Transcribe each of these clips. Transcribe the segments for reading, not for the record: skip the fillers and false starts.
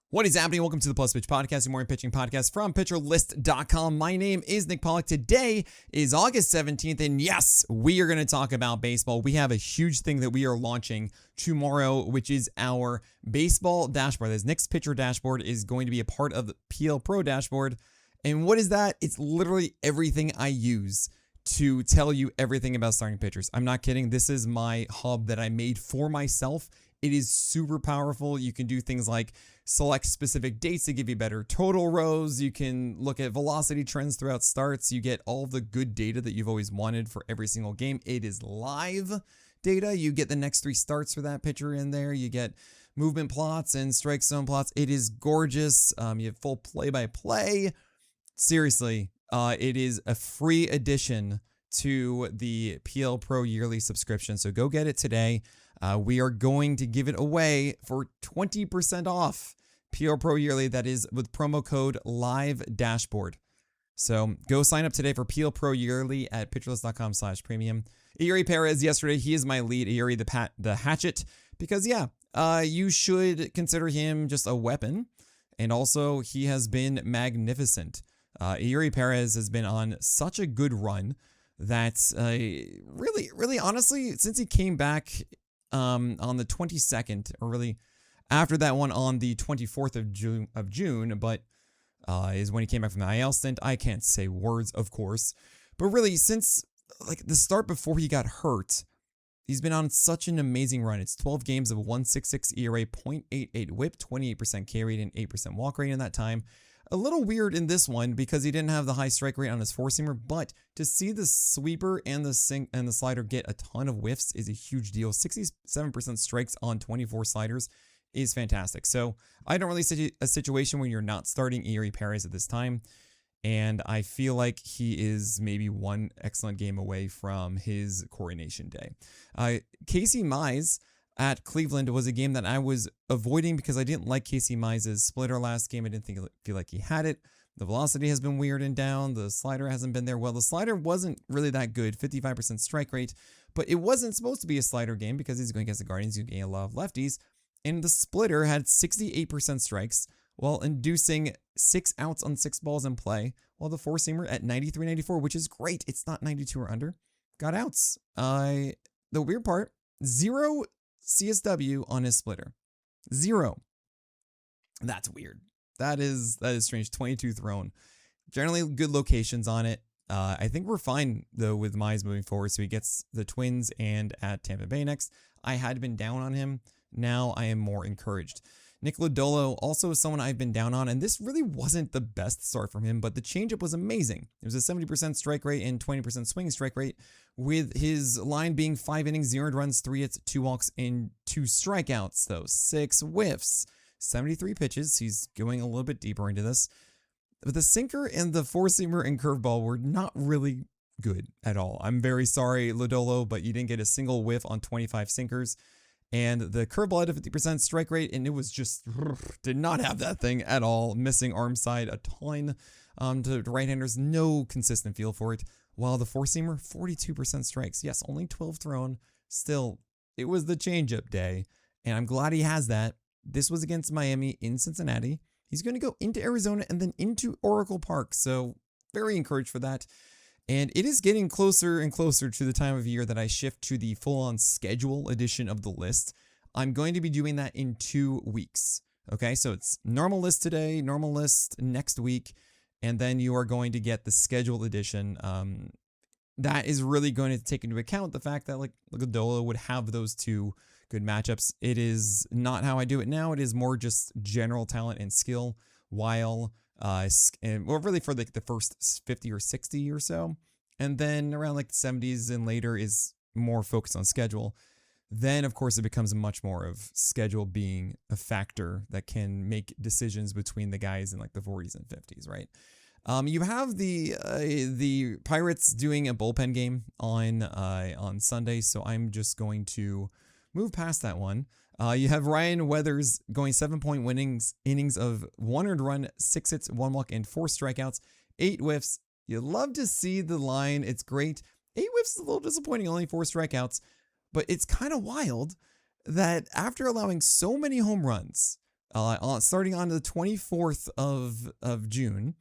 What is happening? Welcome to the Plus Pitch Podcast, your morning pitching podcast from PitcherList.com. My name is Nick Pollock. Today is August 17th, and yes, we are going to talk about baseball. We have a huge thing that we are launching tomorrow, which is our baseball dashboard. This Nick's Pitcher Dashboard is going to be a part of the PL Pro Dashboard. And what is that? It's literally everything I use to tell you everything about starting pitchers. I'm not kidding. This is my hub that I made for myself. It is super powerful. You can do things like select specific dates to give you better total rows. You can look at velocity trends throughout starts. You get all the good data that you've always wanted for every single game. It is live data. You get the next 3 starts for that pitcher in there. You get movement plots and strike zone plots. It is gorgeous. You have full play-by-play. Seriously, it is a free addition to the PL Pro yearly subscription. So go get it today. We are going to give it away for 20% off PL Pro yearly. That is with promo code Live Dashboard. So go sign up today for PL Pro yearly at pitcherlist.com/premium. Eury Perez yesterday, he is my lead. Eury the hatchet, because you should consider him just a weapon. And also he has been magnificent. Eury Perez has been on such a good run that really honestly, since he came back on the 22nd, or really after that one on the 24th of June, but is when he came back from the IL stint. I can't say words, of course, but really since like the start before he got hurt, he's been on such an amazing run. It's 12 games of 1.66 ERA, 0.88 WHIP, 28% K rate, and 8% walk rate in that time. A little weird in this one because he didn't have the high strike rate on his four-seamer, but to see the sweeper and the slider get a ton of whiffs is a huge deal. 67% strikes on 24 sliders is fantastic. So I don't really see a situation where you're not starting Eury Perez at this time, and I feel like he is maybe one excellent game away from his coronation day. Casey Mize at Cleveland was a game that I was avoiding because I didn't like Casey Mize's splitter last game. I didn't feel like he had it. The velocity has been weird and down. The slider hasn't been there. Well, the slider wasn't really that good, 55% strike rate, but it wasn't supposed to be a slider game because he's going against the Guardians. He's getting a lot of lefties. And the splitter had 68% strikes while inducing 6 outs on 6 balls in play, while the four-seamer at 93-94, which is great. It's not 92 or under, got outs. The weird part, 0 CSW on his splitter. 0. That's weird. That is strange. 22 thrown. Generally good locations on it. I think we're fine though with Mize moving forward. So he gets the Twins and at Tampa Bay next. I had been down on him. Now I am more encouraged. Nick Lodolo also is someone I've been down on, and this really wasn't the best start from him, but the changeup was amazing. It was a 70% strike rate and 20% swinging strike rate, with his line being 5 innings, 0 runs, 3 hits, 2 walks, and 2 strikeouts, though 6 whiffs, 73 pitches. He's going a little bit deeper into this. But the sinker and the four-seamer and curveball were not really good at all. I'm very sorry, Lodolo, but you didn't get a single whiff on 25 sinkers. And the curveball had a 50% strike rate, and it was just, did not have that thing at all. Missing arm side a ton to right-handers, no consistent feel for it. While the four-seamer, 42% strikes. Yes, only 12 thrown. Still, it was the changeup day, and I'm glad he has that. This was against Miami in Cincinnati. He's going to go into Arizona and then into Oracle Park, so very encouraged for that. And it is getting closer and closer to the time of year that I shift to the full-on schedule edition of the list. I'm going to be doing that in 2 weeks. Okay, so it's normal list today, normal list next week, and then you are going to get the scheduled edition. That is really going to take into account the fact that like Lodolo would have those 2 good matchups. It is not how I do it now. It is more just general talent and skill, while really for like the first 50 or 60 or so, and then around like the 70s and later is more focused on schedule. Then of course it becomes much more of schedule being a factor that can make decisions between the guys in like the 40s and 50s, right? You have the Pirates doing a bullpen game on Sunday, so I'm just going to move past that one. You have Ryan Weathers going 7-point innings of 1 earned run, 6 hits, 1 walk, and 4 strikeouts, 8 whiffs. You love to see the line. It's great. 8 whiffs is a little disappointing, only 4 strikeouts, but it's kind of wild that after allowing so many home runs, Starting on the 24th of June,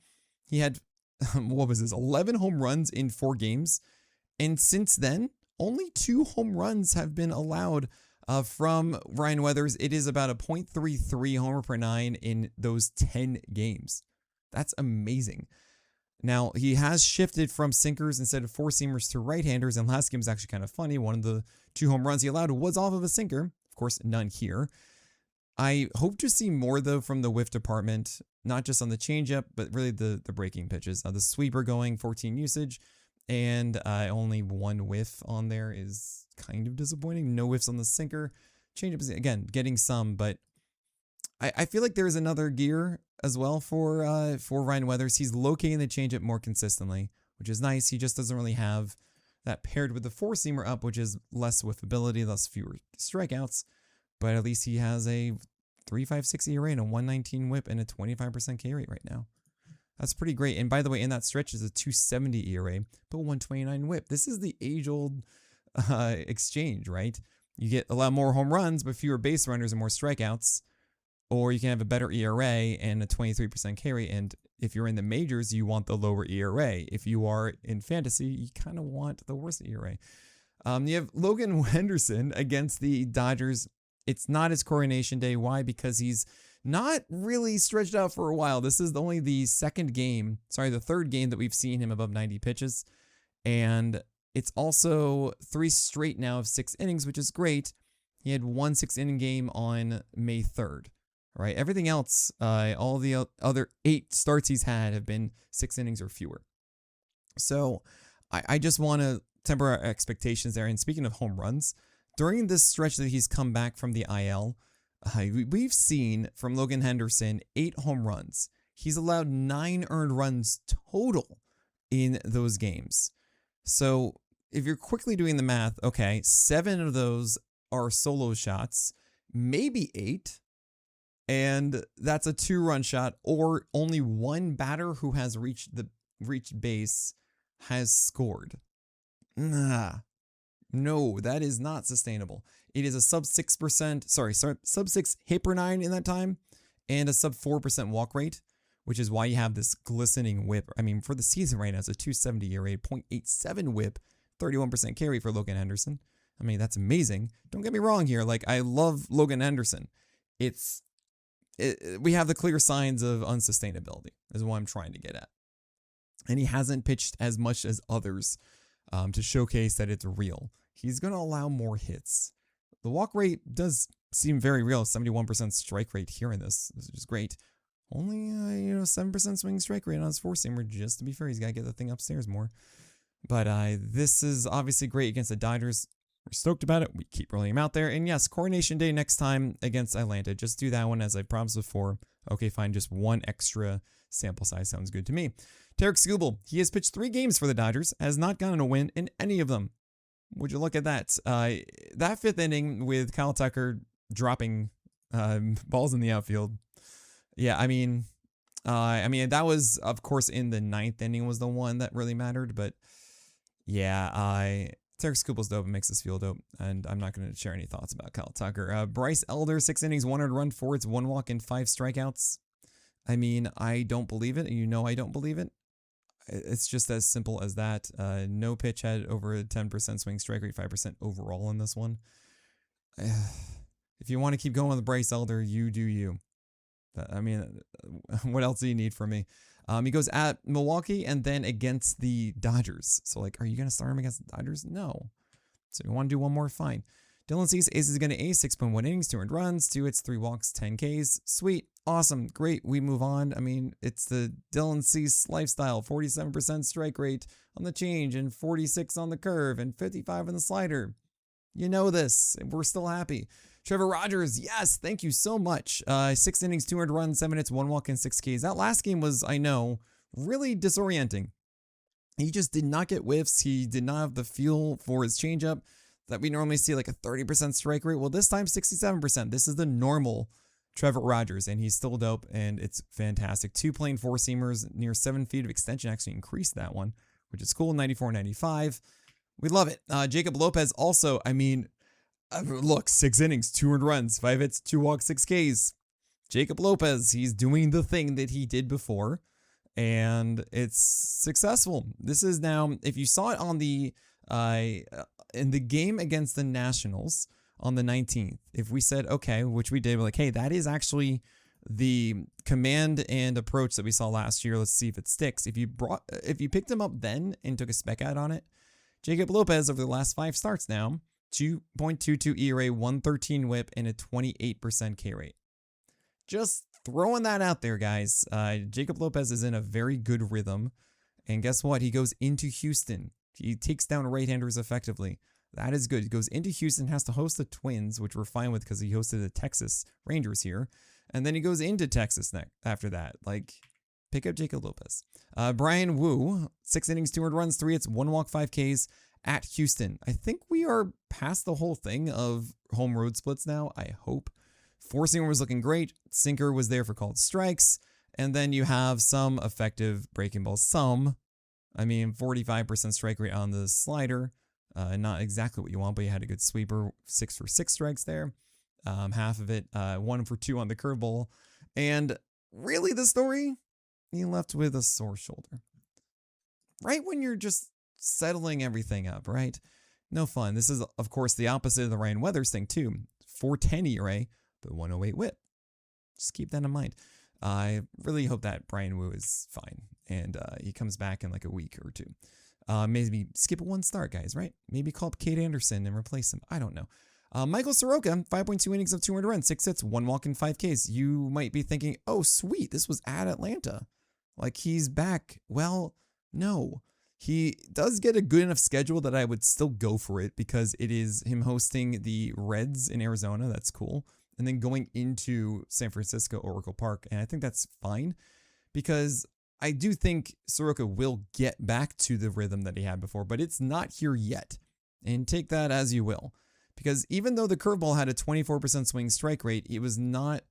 he had, what was this, 11 home runs in 4 games. And since then, only 2 home runs have been allowed from Ryan Weathers. It is about a .33 homer per 9 in those 10 games. That's amazing. Now, he has shifted from sinkers instead of four-seamers to right-handers, and last game was actually kind of funny. One of the 2 home runs he allowed was off of a sinker. Of course, none here. I hope to see more, though, from the whiff department, not just on the changeup, but really the breaking pitches. The sweeper going 14 usage, and only 1 whiff on there is kind of disappointing. No whiffs on the sinker. Changeup is, again, getting some, but I feel like there's another gear as well for Ryan Weathers. He's locating the changeup more consistently, which is nice. He just doesn't really have that paired with the four-seamer up, which is less whiffability, thus fewer strikeouts. But at least he has a 3.56 ERA and a 1.19 whip and a 25% K rate right now. That's pretty great. And by the way, in that stretch is a 2.70 ERA, but 1.29 whip. This is the age-old exchange, right? You get a lot more home runs, but fewer base runners and more strikeouts. Or you can have a better ERA and a 23% K rate. And if you're in the majors, you want the lower ERA. If you are in fantasy, you kind of want the worst ERA. You have Logan Henderson against the Dodgers. It's not his coronation day. Why? Because he's not really stretched out for a while. This is only the third game that we've seen him above 90 pitches. And it's also 3 straight now of 6 innings, which is great. He had 1 6-inning game on May 3rd. Right, everything else, all the other 8 starts he's had have been 6 innings or fewer. So I just want to temper our expectations there. And speaking of home runs, during this stretch that he's come back from the IL, we've seen from Logan Henderson 8 home runs. He's allowed 9 earned runs total in those games. So if you're quickly doing the math, okay, 7 of those are solo shots, maybe 8. And that's a 2-run shot, or only 1 batter who has reached base has scored. No, that is not sustainable. It is a sub 6 hit per 9 in that time, and a sub 4% walk rate, which is why you have this glistening whip. I mean, for the season right now, it's a 2.70 ERA, 0.87 whip, 31% carry for Logan Henderson. I mean, that's amazing. Don't get me wrong here. Like, I love Logan Henderson. We have the clear signs of unsustainability is what I'm trying to get at. And he hasn't pitched as much as others to showcase that it's real. He's going to allow more hits. The walk rate does seem very real. 71% strike rate here in this, which is great. Only 7% swing strike rate on his four-seamer. Just to be fair, he's got to get the thing upstairs more. But this is obviously great against the Dodgers. We're stoked about it. We keep rolling him out there. And yes, Coronation Day next time against Atlanta. Just do that one as I promised before. Okay, fine. Just 1 extra sample size sounds good to me. Tarek Skubal. He has pitched 3 games for the Dodgers. Has not gotten a win in any of them. Would you look at that? That 5th inning with Kyle Tucker dropping balls in the outfield. Yeah, I mean, that was, of course, in the 9th inning was the one that really mattered. But yeah, Tarek Skubal's dope and makes us feel dope, and I'm not going to share any thoughts about Kyle Tucker. Bryce Elder, 6 innings, 1 earned run, 4 hits, 1 walk, and 5 strikeouts. I mean, I don't believe it, and you know I don't believe it. It's just as simple as that. No pitch had over a 10% swing strike rate, 5% overall in this one. If you want to keep going with Bryce Elder, you do you. I mean, what else do you need from me? He goes at Milwaukee and then against the Dodgers. So, like, are you going to start him against the Dodgers? No. So, you want to do one more? Fine. Dylan Cease is going to ace 6.1 innings, 2 earned runs, 2 hits, 3 walks, 10 Ks. Sweet. Awesome. Great. We move on. I mean, it's the Dylan Cease lifestyle. 47% strike rate on the change and 46 on the curve and 55 on the slider. You know this. We're still happy. Trevor Rogers, yes, thank you so much. 6 innings, 2 earned runs, 7 hits, 1 walk, and 6 Ks. That last game was, I know, really disorienting. He just did not get whiffs. He did not have the feel for his changeup that we normally see, like a 30% strike rate. Well, this time, 67%. This is the normal Trevor Rogers, and he's still dope, and it's fantastic. 2 plain four-seamers, near 7 feet of extension, actually increased that one, which is cool, 94-95. We love it. Jacob Lopez also, I mean, look, 6 innings, 2 earned runs, 5 hits, 2 walks, 6 Ks. Jacob Lopez, he's doing the thing that he did before, and it's successful. This is now, if you saw it on the in the game against the Nationals on the 19th, if we said, okay, which we did, we're like, hey, that is actually the command and approach that we saw last year. Let's see if it sticks. If you picked him up then and took a spec out on it, Jacob Lopez over the last 5 starts now, 2.22 ERA, 113 whip, and a 28% K rate. Just throwing that out there, guys. Jacob Lopez is in a very good rhythm. And guess what? He goes into Houston. He takes down right-handers effectively. That is good. He goes into Houston, has to host the Twins, which we're fine with because he hosted the Texas Rangers here. And then he goes into Texas after that. Like, pick up Jacob Lopez. Brian Wu, 6 innings, 2 earned runs, 3 hits, 1 walk, 5 Ks at Houston. I think we are past the whole thing of home road splits now, I hope. 4-seamer was looking great. Sinker was there for called strikes. And then you have some effective breaking balls. 45% strike rate on the slider. Not exactly what you want, but you had a good sweeper. 6 for 6 strikes there. Half of it, 1 for 2 on the curveball. And really the story, he left with a sore shoulder. Right when you're just settling everything up, right? No fun. This is, of course, the opposite of the Ryan Weathers thing, too. 4.10 ERA, but 108 whip. Just keep that in mind. I really hope that Brian Wu is fine and he comes back in like a week or 2. Maybe skip 1 start, guys, right? Maybe call up Kate Anderson and replace him. I don't know. Michael Soroka, 5.2 innings of 200 runs, 6 hits, 1 walk, and 5 Ks. You might be thinking, oh, sweet, this was at Atlanta. Like, he's back. Well, no. He does get a good enough schedule that I would still go for it because it is him hosting the Reds in Arizona. That's cool. And then going into San Francisco, Oracle Park. And I think that's fine because I do think Soroka will get back to the rhythm that he had before, but it's not here yet. And take that as you will. Because even though the curveball had a 24% swing strike rate, it was not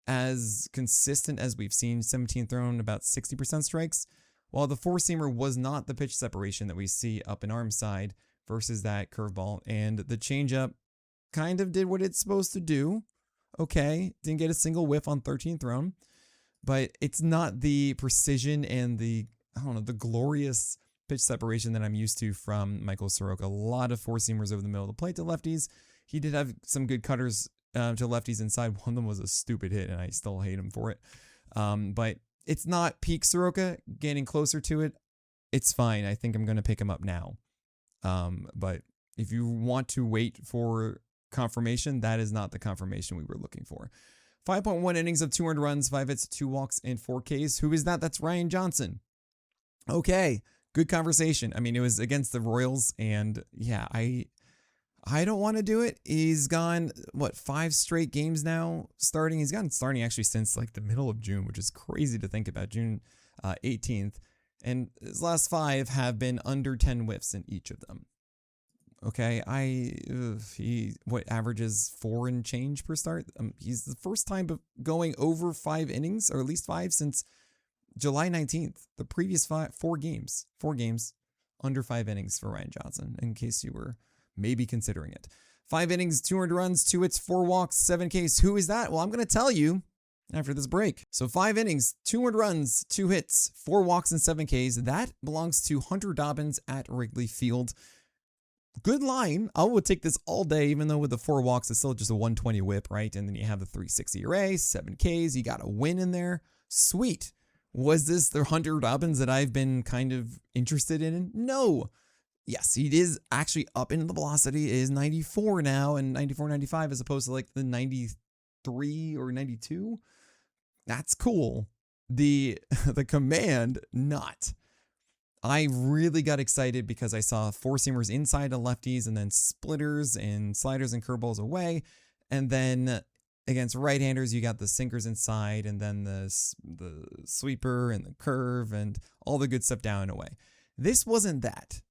as consistent as we've seen. 17 thrown, about 60% strikes. While the 4-seamer was not the pitch separation that we see up in arm side versus that curveball. And the changeup kind of did what it's supposed to do. Okay, didn't get a single whiff on 13 thrown. But it's not the precision and the glorious pitch separation that I'm used to from Michael Soroka. A lot of 4-seamers over the middle of the plate to lefties. He did have some good cutters to lefties inside. One of them was a stupid hit, and I still hate him for it. But it's not peak Soroka. Getting closer to it, it's fine. I think I'm going to pick him up now. But if you want to wait for confirmation, that is not the confirmation we were looking for. 5.1 innings of 2 earned runs, 5 hits, 2 walks, and 4 Ks. Who is that? That's Ryan Johnson. Okay, good conversation. I mean, it was against the Royals, and yeah, I don't want to do it. He's gone, 5 straight games now starting. He's gotten starting actually since like the middle of June, which is crazy to think about, June 18th. And his last 5 have been under 10 whiffs in each of them. Okay, he averages 4 and change per start. He's the first time going over 5 innings, or at least 5 since July 19th. The previous 4 games under 5 innings for Ryan Johnson, in case you were maybe considering it. 5 innings, 2 earned runs, 2 hits, 4 walks, 7 Ks. Who is that? Well, I'm going to tell you after this break. So 5 innings, 2 earned runs, 2 hits, 4 walks, and 7 Ks. That belongs to Hunter Dobbins at Wrigley Field. Good line. I would take this all day, even though with the 4 walks, it's still just a 120 whip, right? And then you have the 360 ERA, 7 Ks. You got a win in there. Sweet. Was this the Hunter Dobbins that I've been kind of interested in? No. Yes, he is actually up in the velocity. It is 94 now, and 94, 95 as opposed to like the 93 or 92. That's cool. The command, not. I really got excited because I saw 4-seamers inside to lefties and then splitters and sliders and curveballs away. And then against right-handers, you got the sinkers inside and then the sweeper and the curve and all the good stuff down and away. This wasn't that.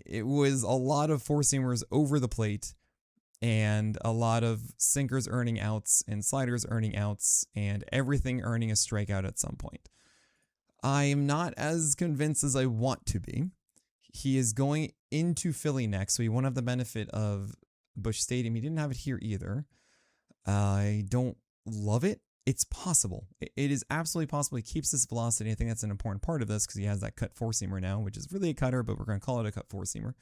It was a lot of 4-seamers over the plate and a lot of sinkers earning outs and sliders earning outs and everything earning a strikeout at some point. I am not as convinced as I want to be. He is going into Philly next, so he won't have the benefit of Busch Stadium. He didn't have it here either. I don't love it. it's possible. It is absolutely possible. He keeps this velocity. I think that's an important part of this because he has that cut four-seamer now, which is really a cutter, but we're going to call it a cut four-seamer.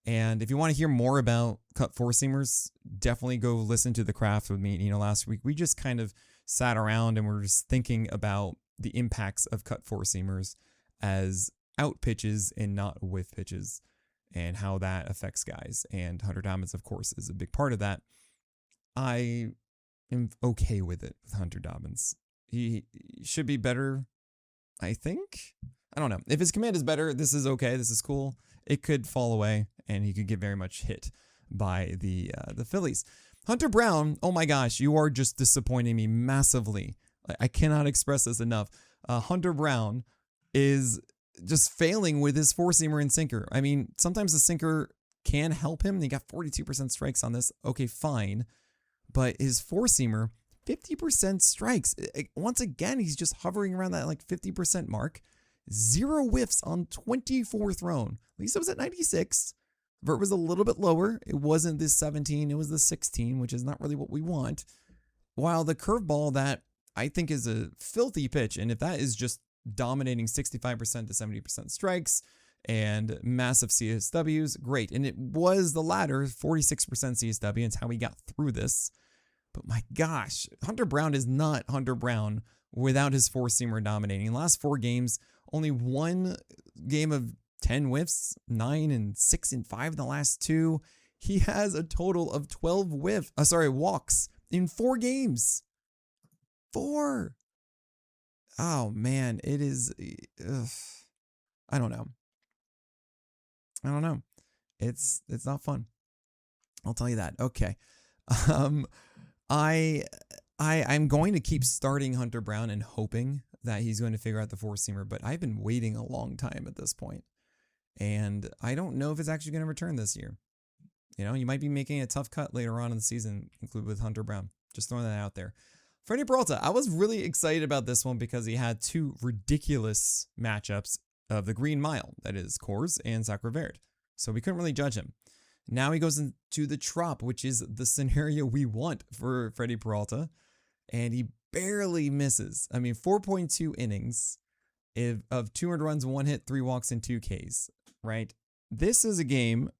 And if you want to hear more about cut four-seamers, definitely go listen to The Craft with me. Last week we just kind of sat around and we're just thinking about the impacts of cut four-seamers as out pitches and not whiff pitches and how that affects guys. And Hunter Dobbins, of course, is a big part of that. I am okay with it with Hunter Dobbins. He should be better, I think. I don't know. If his command is better, this is okay. This is cool. It could fall away, and he could get very much hit by the Phillies. Hunter Brown, oh my gosh, you are just disappointing me massively. I cannot express this enough. Hunter Brown is just failing with his four-seamer and sinker. I mean, sometimes the sinker can help him. He got 42% strikes on this. Okay, fine. But his four-seamer, 50% strikes. Once again, he's just hovering around that 50% mark. 0 whiffs on 24 thrown. At least it was at 96. Vert was a little bit lower. It wasn't this 17. It was the 16, which is not really what we want. While the curveball that I think is a filthy pitch, and if that is just dominating 65% to 70% strikes and massive CSWs, great. And it was the latter, 46% CSW. It's how we got through this. But my gosh, Hunter Brown is not Hunter Brown without his four-seamer dominating. Last 4 games, only 1 game of 10 whiffs, 9 and 6 and 5 in the last 2. He has a total of 12 walks in 4 games. 4. Oh man, it is. I don't know. It's not fun. I'll tell you that. Okay. I'm going to keep starting Hunter Brown and hoping that he's going to figure out the four-seamer, but I've been waiting a long time at this point, and I don't know if it's actually going to return this year. You might be making a tough cut later on in the season, include with Hunter Brown. Just throwing that out there. Freddie Peralta, I was really excited about this one because he had 2 ridiculous matchups of the Green Mile, that is Coors and Sacre Verde. So we couldn't really judge him. Now he goes into the Trop, which is the scenario we want for Freddie Peralta, and he barely misses. I mean, 4.2 innings of 200 runs, 1 hit, 3 walks, and 2 Ks, right? This is a game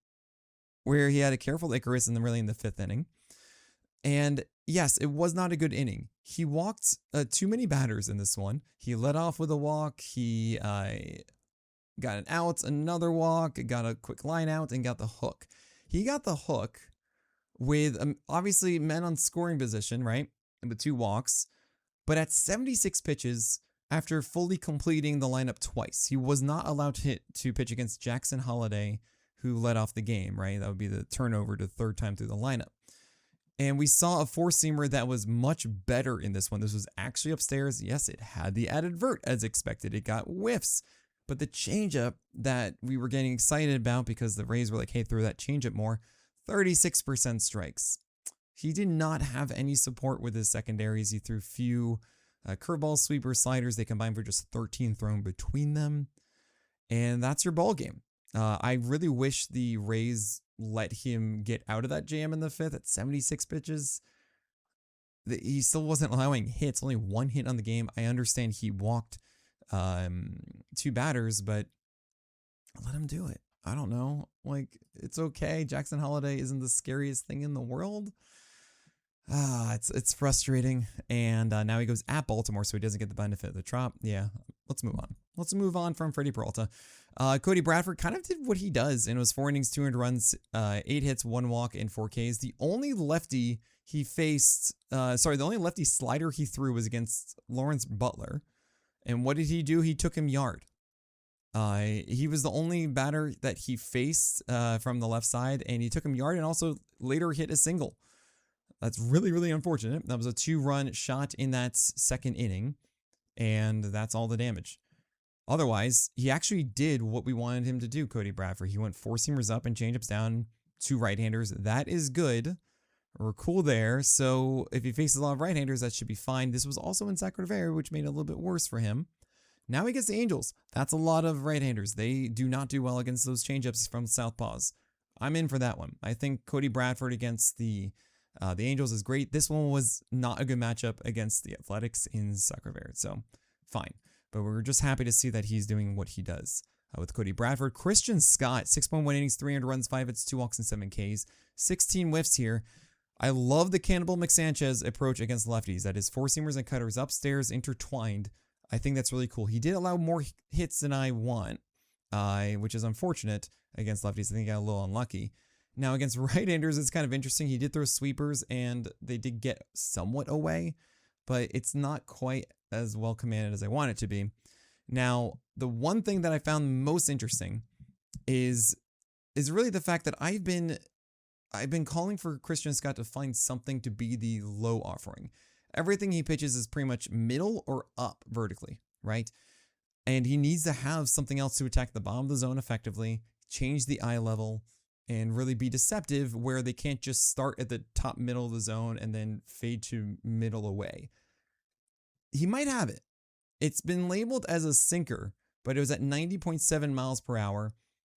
where he had a careful Icarus in the 5th inning. And yes, it was not a good inning. He walked too many batters in this one. He led off with a walk. He got an out, another walk, got a quick line out, and got the hook. He got the hook with obviously men on scoring position, right? And with 2 walks. But at 76 pitches, after fully completing the lineup twice, he was not allowed to pitch against Jackson Holliday, who led off the game, right? That would be the turnover to 3rd time through the lineup. And we saw a four-seamer that was much better in this one. This was actually upstairs. Yes, it had the added vert as expected. It got whiffs. But the changeup that we were getting excited about because the Rays were like, hey, throw that changeup more, 36% strikes. He did not have any support with his secondaries. He threw few curveballs, sweepers, sliders. They combined for just 13 thrown between them. And that's your ball game. I really wish the Rays let him get out of that jam in the 5th at 76 pitches. He still wasn't allowing hits, only 1 hit on the game. I understand he walked 2 batters, but let him do it. I don't know. It's okay. Jackson Holliday isn't the scariest thing in the world. It's frustrating. And now he goes at Baltimore, so he doesn't get the benefit of the Trop. Yeah, let's move on. Let's move on from Freddie Peralta. Cody Bradford kind of did what he does, and it was 4 innings, 200 runs, 8 hits, 1 walk, and 4 Ks. The only lefty he faced, the only lefty slider he threw was against Lawrence Butler. And what did he do? He took him yard. He was the only batter that he faced from the left side, and he took him yard and also later hit a single. That's really, really unfortunate. That was a 2-run shot in that 2nd inning, and that's all the damage. Otherwise, he actually did what we wanted him to do, Cody Bradford. He went 4-seamers up and changeups down, 2 right-handers. That is good. We're cool there. So if he faces a lot of right-handers, that should be fine. This was also in Sacre Verde, which made it a little bit worse for him. Now he gets the Angels. That's a lot of right-handers. They do not do well against those changeups from southpaws. I'm in for that one. I think Cody Bradford against the The Angels is great. This one was not a good matchup against the Athletics in Sacre Verde, so fine. But we're just happy to see that he's doing what he does. With Cody Bradford, Christian Scott, 6.1 innings, 300 runs, 5 hits, 2 walks, and 7 Ks. 16 whiffs here. I love the Cannibal McSanchez approach against lefties. That is four seamers and cutters upstairs intertwined. I think that's really cool. He did allow more hits than I want, which is unfortunate against lefties. I think he got a little unlucky. Now, against right-handers, it's kind of interesting. He did throw sweepers, and they did get somewhat away, but it's not quite as well commanded as I want it to be. Now, the one thing that I found most interesting is really the fact that I've been calling for Christian Scott to find something to be the low offering. Everything he pitches is pretty much middle or up vertically, right? And he needs to have something else to attack the bottom of the zone effectively, change the eye level, and really be deceptive where they can't just start at the top middle of the zone and then fade to middle away. He might have it. It's been labeled as a sinker, but it was at 90.7 miles per hour.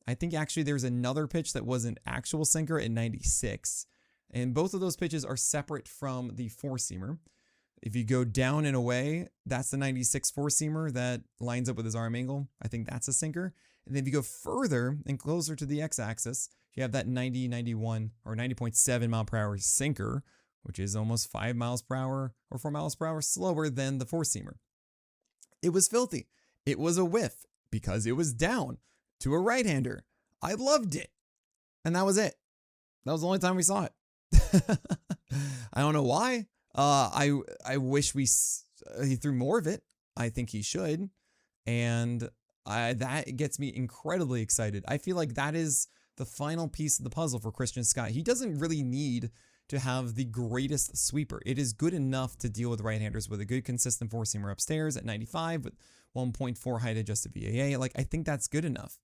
I think actually there's another pitch that was an actual sinker at 96. And both of those pitches are separate from the four-seamer. If you go down and away, that's the 96 four-seamer that lines up with his arm angle. I think that's a sinker. And then if you go further and closer to the x-axis, you have that 90, 91, or 90.7 mile per hour sinker, which is almost 5 miles per hour or 4 miles per hour slower than the four-seamer. It was filthy. It was a whiff because it was down to a right-hander. I loved it. And that was it. That was the only time we saw it. I don't know why. I wish he threw more of it. I think he should. And that gets me incredibly excited. I feel like that is the final piece of the puzzle for Christian Scott. He doesn't really need to have the greatest sweeper. It is good enough to deal with right-handers with a good consistent four-seamer upstairs at 95 with 1.4 height adjusted VAA. Like, I think that's good enough.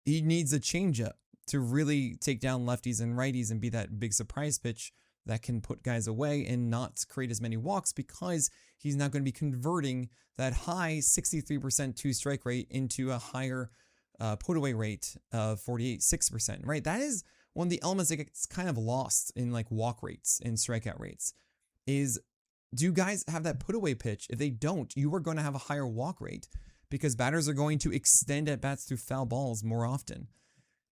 He needs a changeup to really take down lefties and righties and be that big surprise pitch that can put guys away and not create as many walks because he's not going to be converting that high 63% two-strike rate into a higher put away rate of 48.6%, right? That is one of the elements that gets kind of lost in like walk rates and strikeout rates is, do guys have that put away pitch? If they don't, you are going to have a higher walk rate because batters are going to extend at bats through foul balls more often.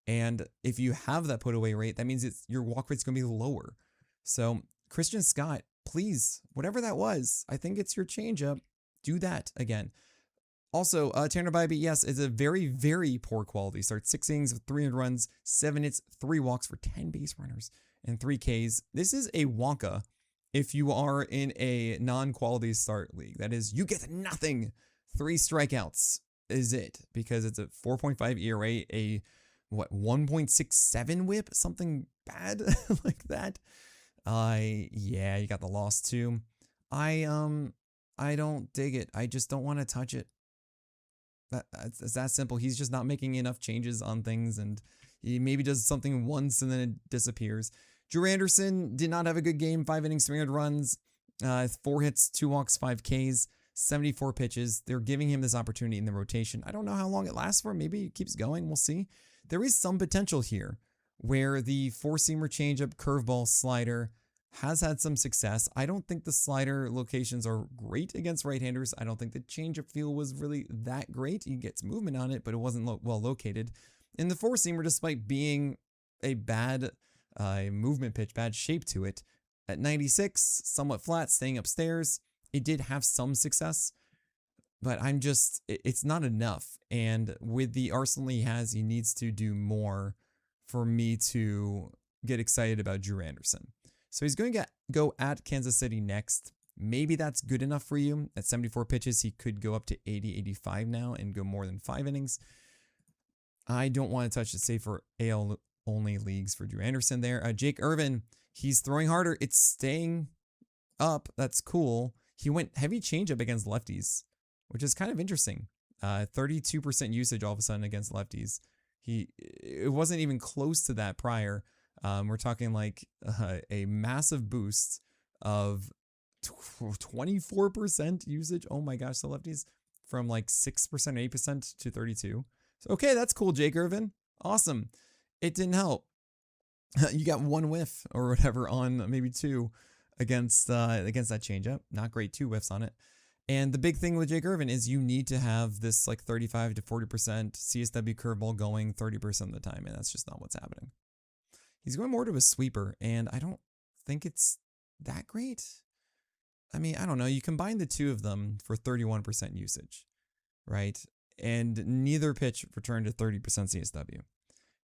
And if you have that put away rate, that means your walk rate's going to be lower. So Christian Scott, please, whatever that was, I think it's your changeup. Do that again. Also, Tanner Bybee, yes, is a very, very poor quality start. 6 innings of 300 runs, 7 hits, 3 walks for 10 base runners, and 3 Ks. This is a Wonka if you are in a non-quality start league. That is, you get nothing. 3 strikeouts is it, because it's a 4.5 ERA, a 1.67 whip, something bad like that. Yeah, you got the loss too. I don't dig it. I just don't want to touch it. It's that simple. He's just not making enough changes on things, and he maybe does something once and then it disappears. Drew Anderson did not have a good game. 5 innings, 300 runs, 4 hits, 2 walks, 5 Ks, 74 pitches. They're giving him this opportunity in the rotation. I don't know how long it lasts for. Maybe it keeps going. We'll see. There is some potential here where the four-seamer changeup, curveball, slider has had some success. I don't think the slider locations are great against right-handers. I don't think the changeup feel was really that great. He gets movement on it, but it wasn't well located. And the four-seamer, despite being a bad movement pitch, bad shape to it, at 96, somewhat flat, staying upstairs, it did have some success. But it's not enough. And with the arsenal he has, he needs to do more for me to get excited about Drew Anderson. So he's going to go at Kansas City next. Maybe that's good enough for you. At 74 pitches, he could go up to 80, 85 now and go more than 5 innings. I don't want to touch it, say for AL only leagues for Drew Anderson there. Jake Irvin, he's throwing harder. It's staying up. That's cool. He went heavy changeup against lefties, which is kind of interesting. 32% usage all of a sudden against lefties. It wasn't even close to that prior. We're talking like a massive boost of 24% usage. Oh my gosh, the lefties from like 6%, 8% to 32%. So, okay, that's cool, Jake Irvin. Awesome. It didn't help. You got one whiff or whatever on maybe two against that changeup. Not great, two whiffs on it. And the big thing with Jake Irvin is you need to have this like 35 to 40% CSW curveball going 30% of the time, and that's just not what's happening. He's going more to a sweeper, and I don't think it's that great. I mean, I don't know. You combine the two of them for 31% usage, right? And neither pitch returned to 30% CSW.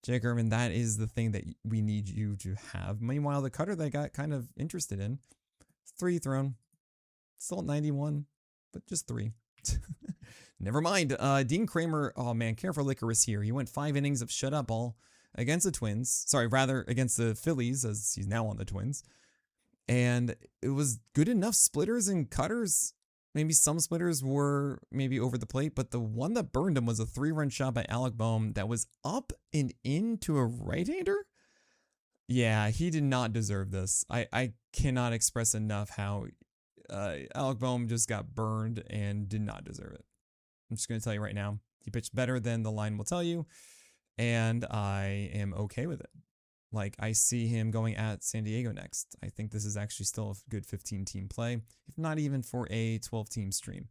Jake Irvin, that is the thing that we need you to have. Meanwhile, the cutter that I got kind of interested in, 3 thrown, still at 91, but just 3. Never mind. Dean Kramer, oh man, care for Licorice here. He went 5 innings of shutout ball against the Twins. Sorry, rather against the Phillies, as he's now on the Twins. And it was good enough splitters and cutters. Maybe some splitters were maybe over the plate, but the one that burned him was a 3-run shot by Alec Boehm that was up and into a right-hander. Yeah, he did not deserve this. I cannot express enough how Alec Boehm just got burned and did not deserve it. I'm just going to tell you right now, he pitched better than the line will tell you, and I am okay with it. Like, I see him going at San Diego next. I think this is actually still a good 15-team play, if not even for a 12-team stream.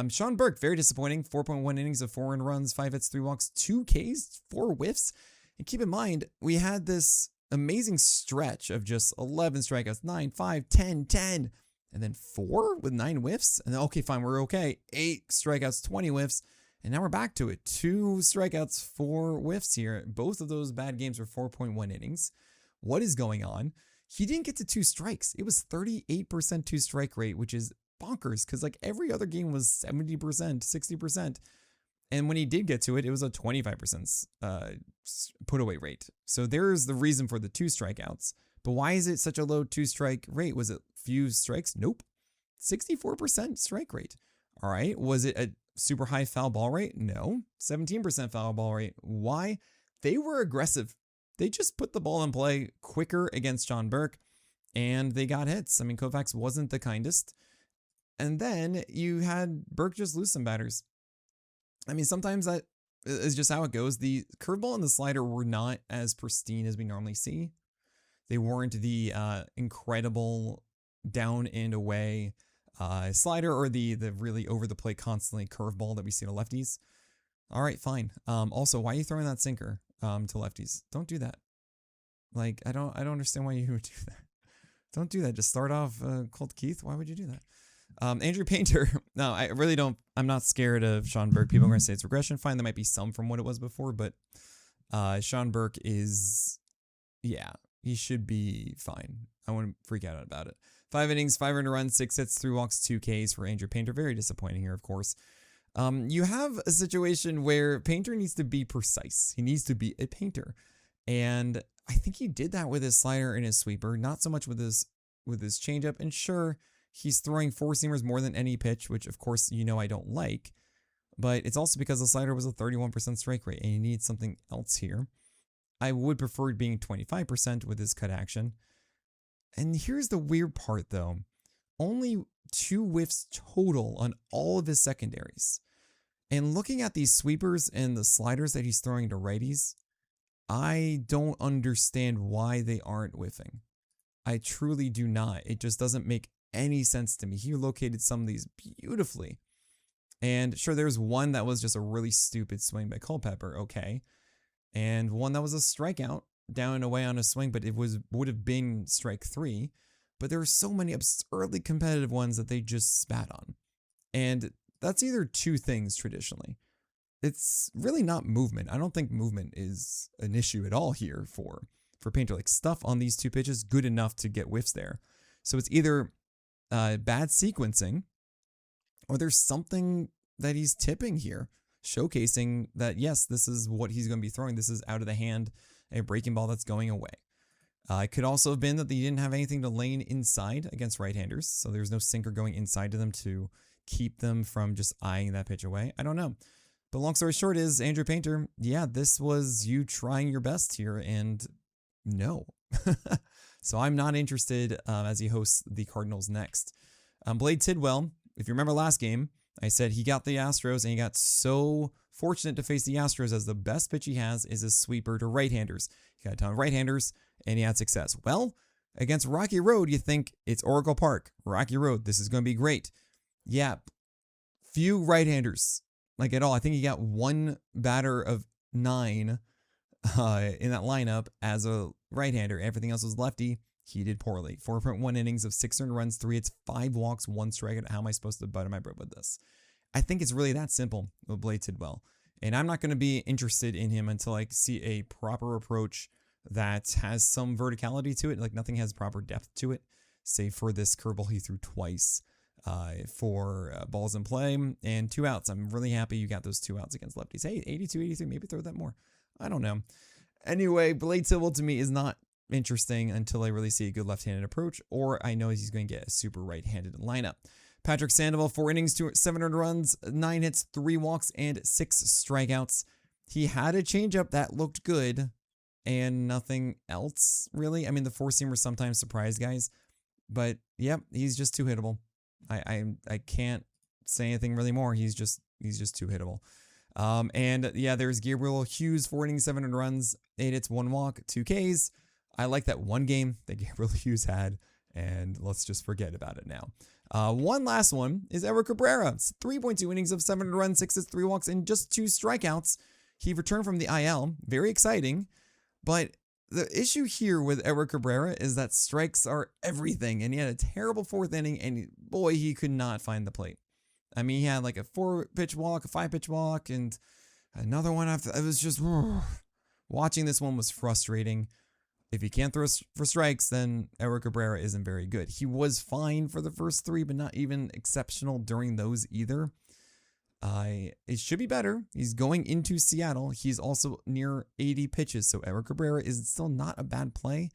Sean Burke, very disappointing. 4.1 innings of 4 earned runs, 5 hits, 3 walks, 2 Ks, 4 whiffs. And keep in mind, we had this amazing stretch of just 11 strikeouts, 9, 5, 10, 10, and then 4 with 9 whiffs. And then, okay, fine, we're okay. 8 strikeouts, 20 whiffs. And now we're back to it. 2 strikeouts, 4 whiffs here. Both of those bad games were 4.1 innings. What is going on? He didn't get to 2 strikes. It was 38% 2-strike rate, which is bonkers because like every other game was 70%, 60%. And when he did get to it, it was a 25% put away rate. So there's the reason for the 2 strikeouts. But why is it such a low 2-strike rate? Was it few strikes? Nope. 64% strike rate. All right. Was it a super high foul ball rate? No. 17% foul ball rate. Why? They were aggressive. They just put the ball in play quicker against Sean Burke, and they got hits. I mean, Koufax wasn't the kindest. And then you had Burke just lose some batters. I mean, sometimes that is just how it goes. The curveball and the slider were not as pristine as we normally see. They weren't the incredible down and away slider or the really over the plate constantly curveball that we see to lefties. All right, fine. Also, why are you throwing that sinker to lefties? Don't do that. Like, I don't understand why you would do that. Don't do that. Just start off Colt Keith. Why would you do that? Andrew Painter. No, I really don't. I'm not scared of Sean Burke. People are going to say it's regression. Fine, there might be some from what it was before, but Sean Burke is, yeah, he should be fine. I wouldn't freak out about it. 5 innings, 5 earned runs, 6 hits, 3 walks, 2 Ks for Andrew Painter. Very disappointing here, of course. You have a situation where Painter needs to be precise. He needs to be a painter. And I think he did that with his slider and his sweeper, not so much with his changeup. And sure, he's throwing 4-seamers more than any pitch, which of course, you know, I don't like. But it's also because the slider was a 31% strike rate and you need something else here. I would prefer it being 25% with his cut action. And here's the weird part though. Only 2 whiffs total on all of his secondaries. And looking at these sweepers and the sliders that he's throwing to righties, I don't understand why they aren't whiffing. I truly do not. It just doesn't make any sense to me. He located some of these beautifully. And sure, there's one that was just a really stupid swing by Culpepper, okay. And one that was a strikeout down and away on a swing, but it would have been strike 3. But there were so many absurdly competitive ones that they just spat on. And that's either 2 things traditionally. It's really not movement. I don't think movement is an issue at all here for Painter. Like, stuff on these 2 pitches, good enough to get whiffs there. So it's either bad sequencing or there's something that he's tipping here, showcasing that, yes, this is what he's going to be throwing. This is out of the hand, a breaking ball that's going away. It could also have been that they didn't have anything to lane inside against right-handers, so there's no sinker going inside to them to keep them from just eyeing that pitch away. I don't know. But long story short is, Andrew Painter, yeah, this was you trying your best here, and no. So I'm not interested as he hosts the Cardinals next. Blade Tidwell, if you remember last game, I said he got the Astros and he got so fortunate to face the Astros as the best pitch he has is a sweeper to right-handers. He got a ton of right-handers, and he had success. Well, against Rocky Road, you think it's Oracle Park. Rocky Road, this is going to be great. Yeah, few right-handers, like at all. I think he got one batter of 9 in that lineup as a right-hander. Everything else was lefty. He did poorly. 4.1 innings of 6 earned runs, 3 hits, 5 walks, 1 strikeout. How am I supposed to butter my bread with this? I think it's really that simple with Blade Tidwell. And I'm not going to be interested in him until I see a proper approach that has some verticality to it. Like nothing has proper depth to it, save for this curveball he threw twice for balls in play and 2 outs. I'm really happy you got those 2 outs against lefties. Hey, 82, 83, maybe throw that more. I don't know. Anyway, Blade Tidwell to me is not interesting until I really see a good left-handed approach, or I know he's going to get a super right-handed lineup. Patrick Sandoval, 4 innings, 700 runs, 9 hits, 3 walks, and 6 strikeouts. He had a changeup that looked good, and nothing else, really. I mean, the four-seamers sometimes surprise guys, but yep, he's just too hittable. I can't say anything really more. He's just too hittable. And yeah, there's Gabriel Hughes, 4 innings, 700 runs, 8 hits, 1 walk, 2 Ks. I like that one game that Gabriel Hughes had, and let's just forget about it now. One last one is Eury Cabrera. 3.2 innings of 700 runs, 6 hits, 3 walks, and just 2 strikeouts. He returned from the IL. Very exciting. But the issue here with Eury Cabrera is that strikes are everything. And he had a terrible 4th inning, and boy, he could not find the plate. I mean, he had like a 4-pitch walk, a 5-pitch walk, and another one after. It was just watching this one was frustrating. If he can't throw for strikes, then Eury Cabrera isn't very good. He was fine for the first 3, but not even exceptional during those either. It should be better. He's going into Seattle. He's also near 80 pitches, so Eury Cabrera is still not a bad play.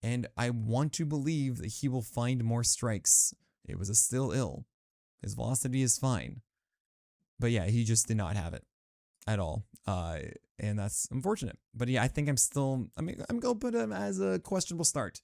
And I want to believe that he will find more strikes. It was a still ill. His velocity is fine. But yeah, he just did not have it at all. And that's unfortunate. But yeah, I think I'm going to put him as a questionable start